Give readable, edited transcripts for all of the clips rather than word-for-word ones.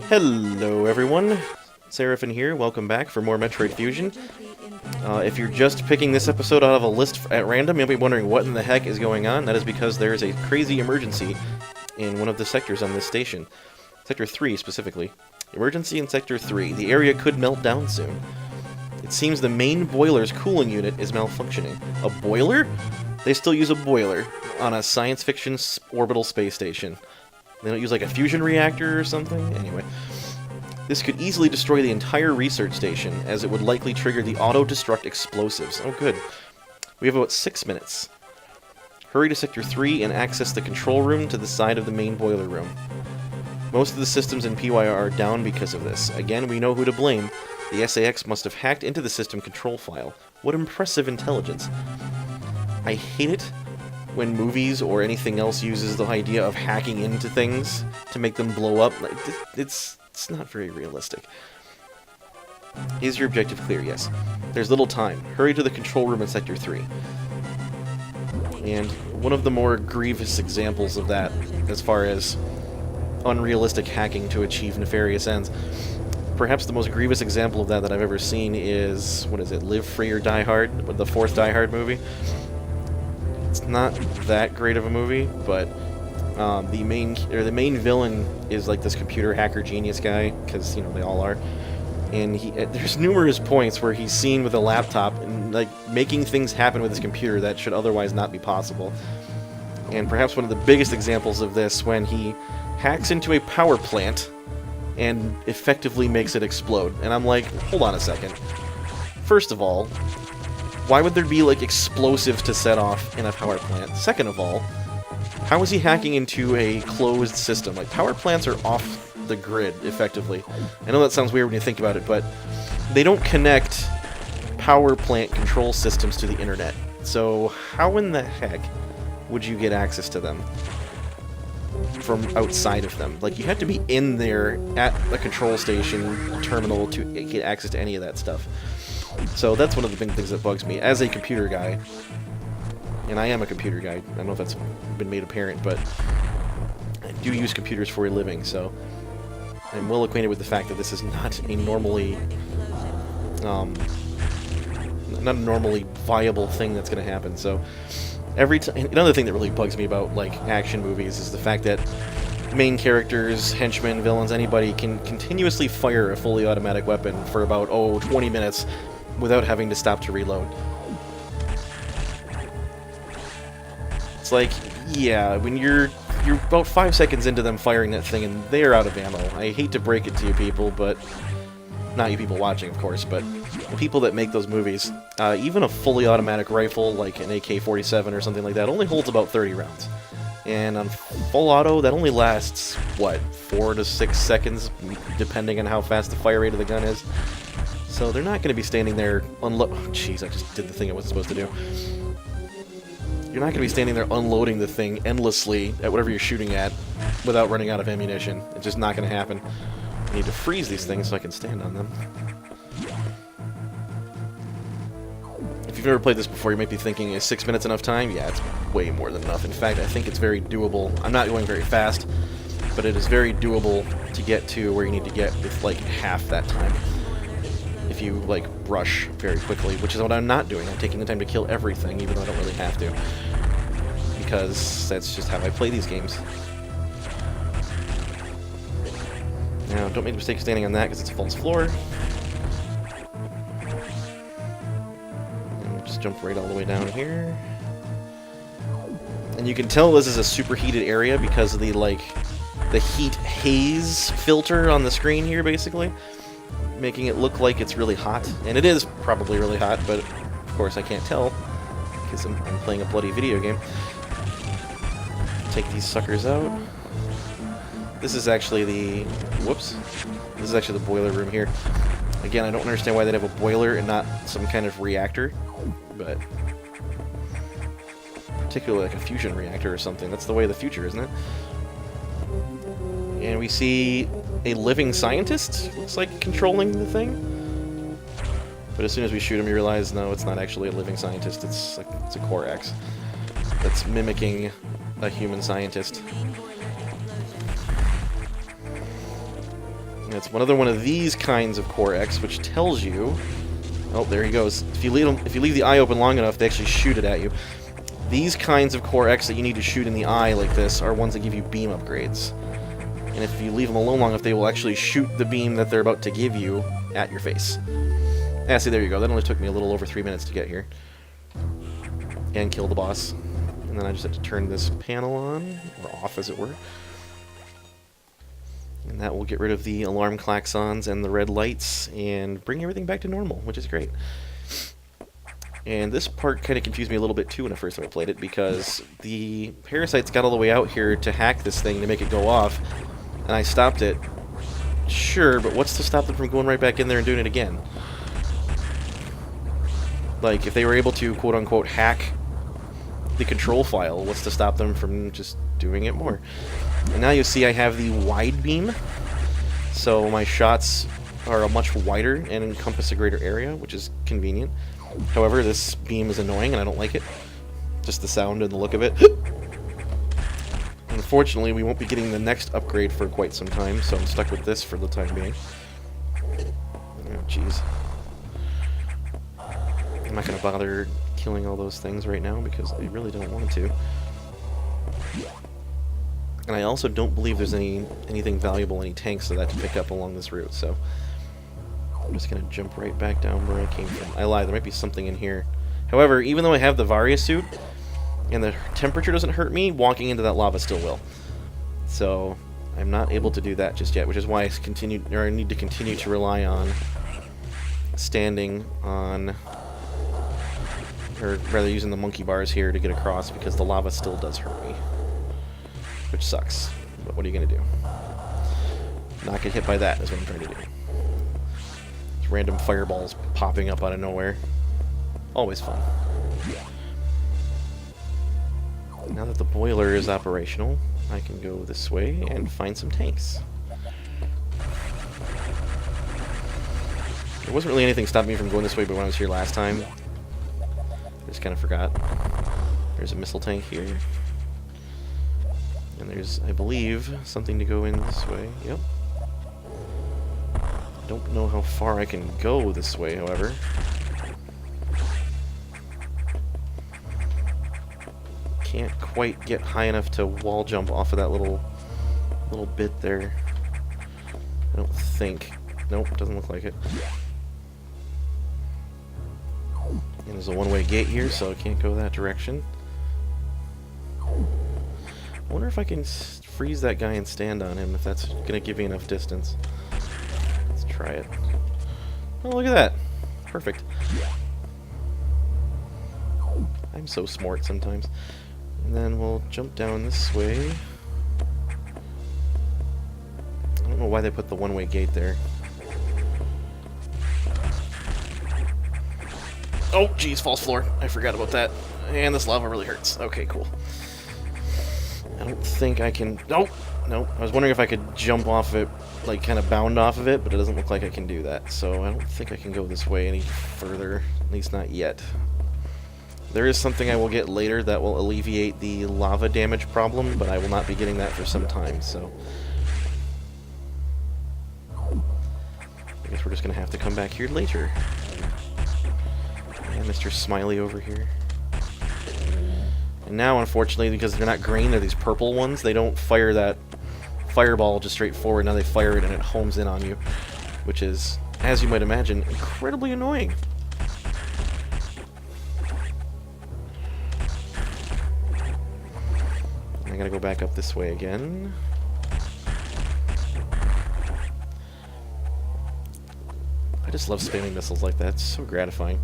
Hello everyone, Seraphin here, welcome back for more Metroid Fusion. If you're just picking this episode out of a list at random, you'll be wondering what in the heck is going on. That is because there is a crazy emergency in one of the sectors on this station. Sector 3 specifically. Emergency in Sector 3. The area could melt down soon. It seems the main boiler's cooling unit is malfunctioning. A boiler? They still use a boiler on a science fiction orbital space station. They don't use like a fusion reactor or something? Anyway. This could easily destroy the entire research station, as it would likely trigger the auto-destruct explosives. Oh good. We have about 6 minutes. Hurry to Sector 3 and access the control room to the side of the main boiler room. Most of the systems in PYR are down because of this. Again, we know who to blame. The SAX must have hacked into the system control file. What impressive intelligence. I hate it when movies or anything else uses the idea of hacking into things to make them blow up. It's not very realistic. Is your objective clear? Yes. There's little time. Hurry to the control room in Sector 3. And one of the more grievous examples of that, as far as unrealistic hacking to achieve nefarious ends, perhaps the most grievous example of that I've ever seen is, what is it, Live Free or Die Hard, the fourth Die Hard movie. It's not that great of a movie, but the main villain is like this computer hacker genius guy, because you know they all are. And there's numerous points where he's seen with a laptop and like making things happen with his computer that should otherwise not be possible. And perhaps one of the biggest examples of this, when he hacks into a power plant and effectively makes it explode. And I'm like, hold on a second. First of all, why would there be like explosives to set off in a power plant? Second of all, how is he hacking into a closed system? Like, power plants are off the grid, effectively. I know that sounds weird when you think about it, but they don't connect power plant control systems to the internet. So how in the heck would you get access to them from outside of them? Like, you had to be in there at a control station terminal to get access to any of that stuff. So that's one of the big things that bugs me as a computer guy. And I am a computer guy. I don't know if that's been made apparent, but I do use computers for a living, so I'm well acquainted with the fact that this is not a normally viable thing that's going to happen. So another thing that really bugs me about like action movies is the fact that main characters, henchmen, villains, anybody can continuously fire a fully automatic weapon for about 20 minutes without having to stop to reload. It's like, yeah, when you're about 5 seconds into them firing that thing and they're out of ammo. I hate to break it to you people, but not you people watching, of course, but the people that make those movies, even a fully automatic rifle like an AK-47 or something like that only holds about 30 rounds. And on full auto, that only lasts, what, 4 to 6 seconds, depending on how fast the fire rate of the gun is. So they're not going to be standing there jeez, I just did the thing I wasn't supposed to do. You're not going to be standing there unloading the thing endlessly at whatever you're shooting at without running out of ammunition. It's just not going to happen. I need to freeze these things so I can stand on them. If you've never played this before, you might be thinking, is 6 minutes enough time? Yeah, it's way more than enough. In fact, I think it's very doable. I'm not going very fast, but it is very doable to get to where you need to get with like half that time. If you like rush very quickly, which is what I'm not doing. I'm taking the time to kill everything, even though I don't really have to, because that's just how I play these games. Now, don't make the mistake of standing on that because it's a false floor. And just jump right all the way down here. And you can tell this is a superheated area because of the heat haze filter on the screen here, basically, making it look like it's really hot. And it is probably really hot, but of course I can't tell because I'm playing a bloody video game. Take these suckers out. This is actually the... whoops. This is actually the boiler room here. Again, I don't understand why they'd have a boiler and not some kind of reactor, but particularly like a fusion reactor or something. That's the way of the future, isn't it? And we see a living scientist, looks like, controlling the thing. But as soon as we shoot him, you realize, no, it's not actually a living scientist. It's a Korax that's mimicking a human scientist. And it's another one of these kinds of Core X, which tells you... Oh, there he goes. If you leave the eye open long enough, they actually shoot it at you. These kinds of Core X that you need to shoot in the eye like this are ones that give you beam upgrades. And if you leave them alone long enough, they will actually shoot the beam that they're about to give you at your face. Yeah, see, there you go. That only took me a little over 3 minutes to get here. And kill the boss. And then I just had to turn this panel on, or off as it were. And that will get rid of the alarm klaxons and the red lights and bring everything back to normal, which is great. And this part kind of confused me a little bit too when I first played it, because the parasites got all the way out here to hack this thing to make it go off, and I stopped it. Sure, but what's to stop them from going right back in there and doing it again? Like, if they were able to, quote-unquote, hack the control file, what's to stop them from just doing it more? And now you see I have the wide beam, so my shots are much wider and encompass a greater area, which is convenient. However, this beam is annoying and I don't like it. Just the sound and the look of it. Unfortunately, we won't be getting the next upgrade for quite some time, so I'm stuck with this for the time being. Oh, jeez. I'm not going to bother killing all those things right now because I really don't want to. And I also don't believe there's anything valuable, any tanks of that to pick up along this route, so I'm just going to jump right back down where I came from. I lied, there might be something in here. However, even though I have the Varia suit, and the temperature doesn't hurt me, walking into that lava still will. So, I'm not able to do that just yet, which is why I need to continue to rely on standing on, or rather using the monkey bars here to get across, because the lava still does hurt me. Which sucks, but what are you going to do? Not get hit by that is what I'm trying to do. Just random fireballs popping up out of nowhere. Always fun. Now that the boiler is operational, I can go this way and find some tanks. There wasn't really anything stopping me from going this way, but when I was here last time, I just kind of forgot. There's a missile tank here. And there's, I believe, something to go in this way. Yep. Don't know how far I can go this way, however. Can't quite get high enough to wall jump off of that little bit there. I don't think. Nope, doesn't look like it. And there's a one-way gate here, so I can't go that direction. I wonder if I can freeze that guy and stand on him, if that's going to give me enough distance. Let's try it. Oh, look at that. Perfect. I'm so smart sometimes. And then we'll jump down this way. I don't know why they put the one-way gate there. Oh, geez, false floor. I forgot about that. And this lava really hurts. Okay, cool. I don't think I can... Nope! Nope. I was wondering if I could jump off it, like kind of bound off of it, but it doesn't look like I can do that. So I don't think I can go this way any further, at least not yet. There is something I will get later that will alleviate the lava damage problem, but I will not be getting that for some time, so... I guess we're just going to have to come back here later. And Mr. Smiley over here. And now, unfortunately, because they're not green, they're these purple ones, they don't fire that fireball just straight forward. Now they fire it and it homes in on you, which is, as you might imagine, incredibly annoying. I gotta go back up this way again. I just love spamming missiles like that, it's so gratifying.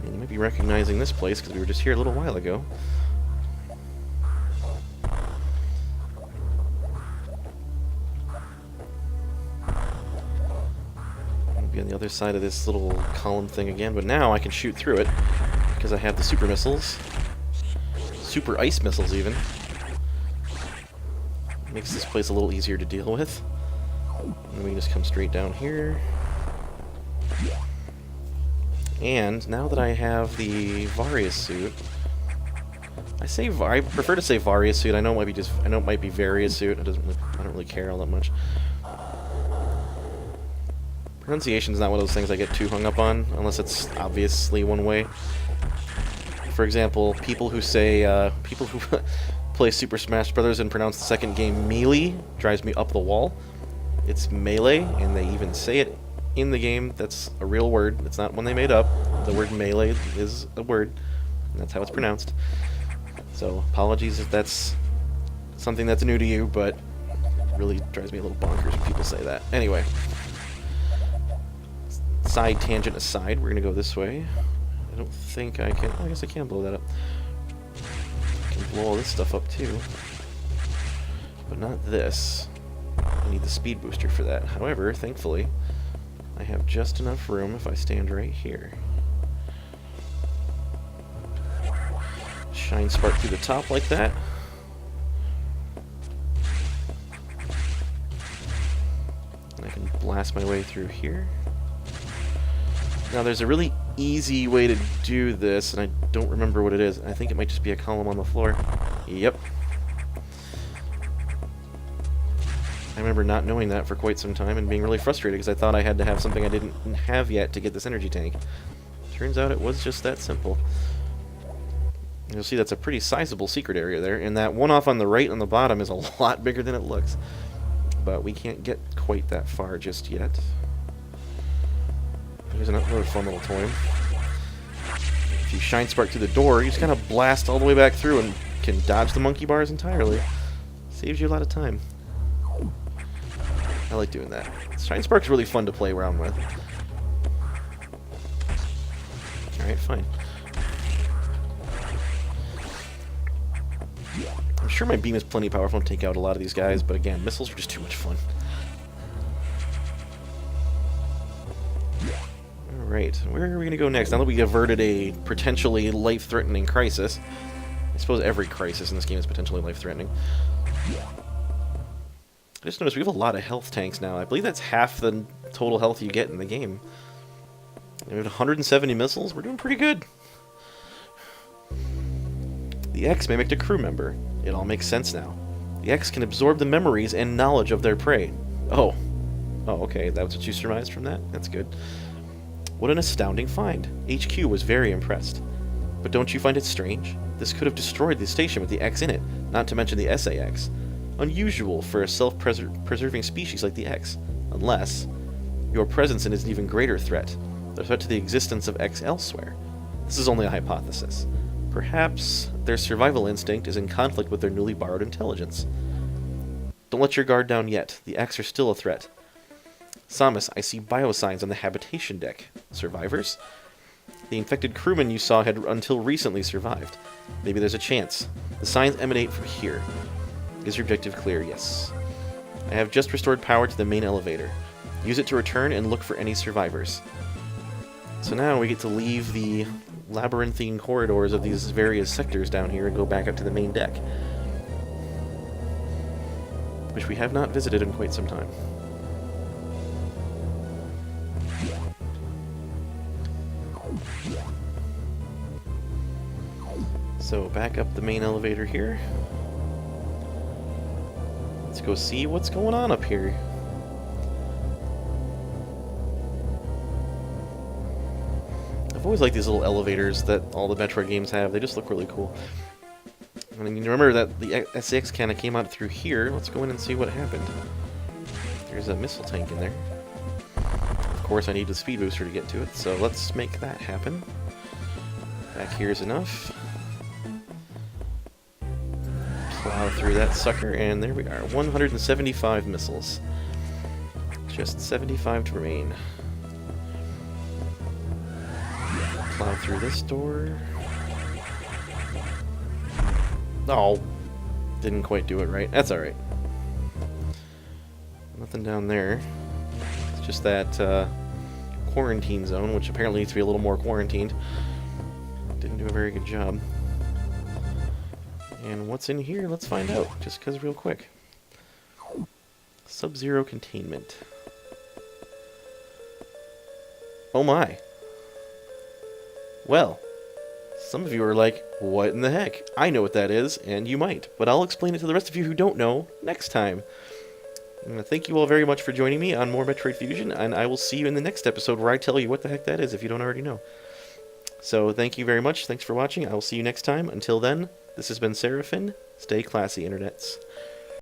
And you might be recognizing this place because we were just here a little while ago. I'll be on the other side of this little column thing again, but now I can shoot through it because I have the super missiles. Super ice missiles, even. Makes this place a little easier to deal with. And we can just come straight down here. And now that I have the Varius suit, I prefer to say Varia suit. I know it might be Varia suit. I don't really care all that much. Pronunciation's not one of those things I get too hung up on, unless it's obviously one way. For example, people who play Super Smash Brothers and pronounce the second game melee drives me up the wall. It's melee, and they even say it in the game. That's a real word. It's not one they made up. The word melee is a word, and that's how it's pronounced. So apologies if that's something that's new to you, but it really drives me a little bonkers when people say that. Anyway, side tangent aside, we're going to go this way. I don't think I can... I guess I can blow that up. I can blow all this stuff up too. But not this. I need the speed booster for that. However, thankfully, I have just enough room if I stand right here. Shine spark through the top like that. And I can blast my way through here. Now there's a really easy way to do this, and I don't remember what it is. I think it might just be a column on the floor. Yep. I remember not knowing that for quite some time and being really frustrated because I thought I had to have something I didn't have yet to get this energy tank. Turns out it was just that simple. You'll see that's a pretty sizable secret area there, and that one off on the right on the bottom is a lot bigger than it looks. But we can't get quite that far just yet. Here's another fun little toy. If you shine spark through the door, you just kind of blast all the way back through and can dodge the monkey bars entirely. Saves you a lot of time. I like doing that. Shine spark's really fun to play around with. Alright, fine. I'm sure my beam is plenty powerful to take out a lot of these guys, but again, missiles are just too much fun. Alright, where are we going to go next? Now that we averted a potentially life-threatening crisis. I suppose every crisis in this game is potentially life-threatening. I just noticed we have a lot of health tanks now. I believe that's half the total health you get in the game. We have 170 missiles. We're doing pretty good. The X mimicked a crew member. It all makes sense now. The X can absorb the memories and knowledge of their prey. Oh. Oh, okay. That's what you surmised from that? That's good. What an astounding find. HQ was very impressed. But don't you find it strange? This could have destroyed the station with the X in it, not to mention the SAX. Unusual for a self-preserving species like the X. Unless your presence in is an even greater threat. The threat to the existence of X elsewhere. This is only a hypothesis. Perhaps their survival instinct is in conflict with their newly borrowed intelligence. Don't let your guard down yet. The X are still a threat. Samus, I see biosigns on the habitation deck. Survivors? The infected crewman you saw had until recently survived. Maybe there's a chance. The signs emanate from here. Is your objective clear? Yes. I have just restored power to the main elevator. Use it to return and look for any survivors. So now we get to leave the labyrinthine corridors of these various sectors down here and go back up to the main deck. Which we have not visited in quite some time. So back up the main elevator here. Let's go see what's going on up here. I've always liked these little elevators that all the Metroid games have. They just look really cool. I mean, you remember that the SAX kind of came out through here. Let's go in and see what happened. There's a missile tank in there. Of course, I need the speed booster to get to it, so let's make that happen. Back here is enough. Plow through that sucker, and there we are. 175 missiles. Just 75 to remain. Plow through this door. Oh, didn't quite do it right. That's alright. Nothing down there. It's just that quarantine zone, which apparently needs to be a little more quarantined. Didn't do a very good job. And what's in here? Let's find out, just because real quick. Sub-Zero containment. Oh my. Well, Some of you are like, what in the heck? I know what that is, and you might, but I'll explain it to the rest of you who don't know next time. Thank you all very much for joining me on more Metroid Fusion, and I will see you in the next episode where I tell you what the heck that is if you don't already know. So thank you very much. Thanks for watching. I will see you next time. Until then, this has been Seraphin. Stay classy, internets.